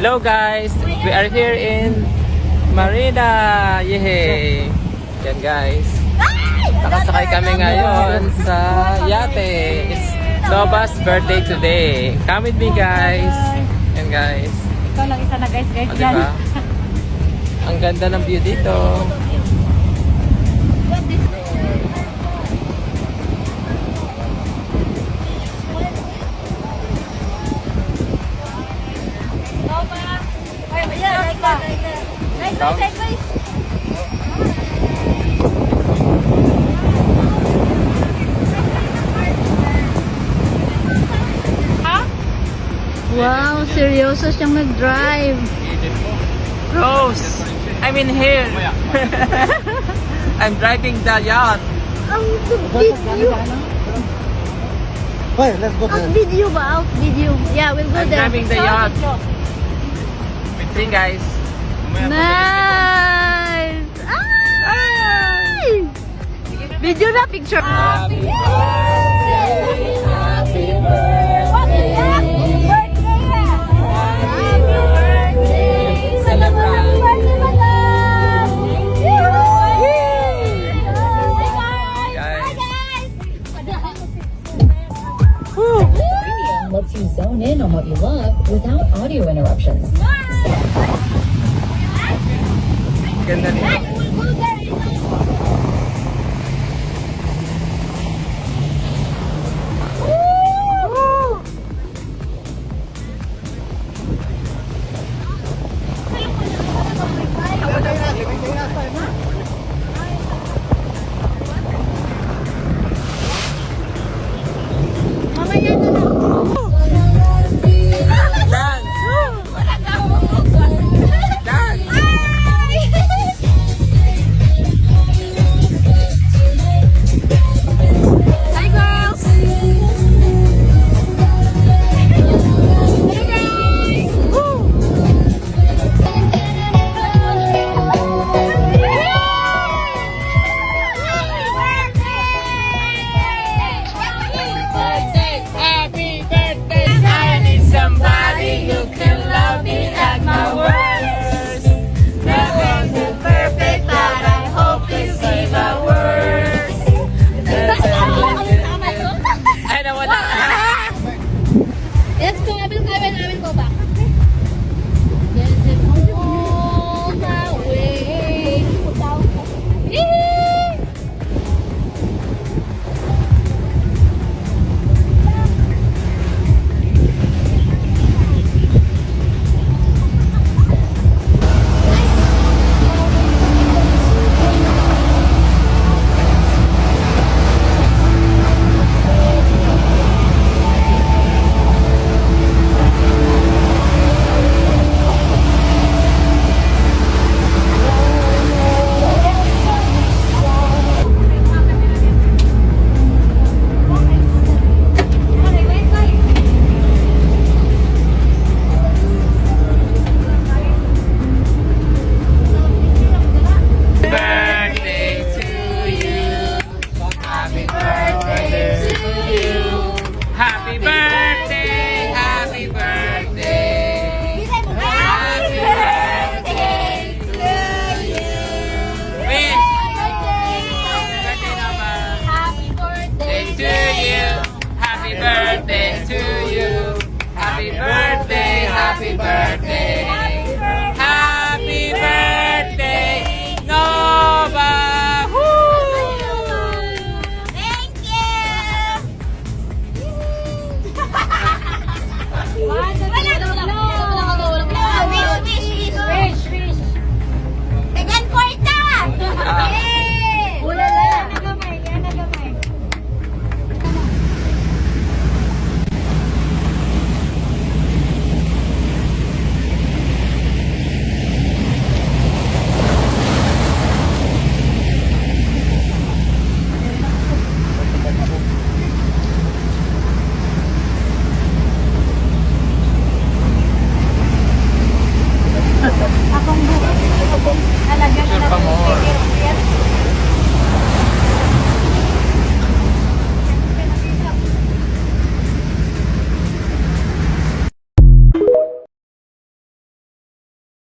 Hello guys, we are here in Marina. Yay! Yan guys. Nakasakay kami ngayon sa Yacht. It's Nova's birthday today. Come with me guys. Yan guys. Ikaw lang isa na guys O, yan. diba? Ang ganda ng view dito. Wow, seryoso siyang nag-drive. Rose, I'm in here. I'm driving the yacht. Ang video. Wait, let's go Ang there. video ba? Out video. Yeah, we'll go I'm there. driving the yacht. See guys. Nice! Ay! Video na, picture. Happy birthday, happy birthday, happy birthday, celebrate. Premium lets you zone in on what you love without audio interruptions. Ganda nito.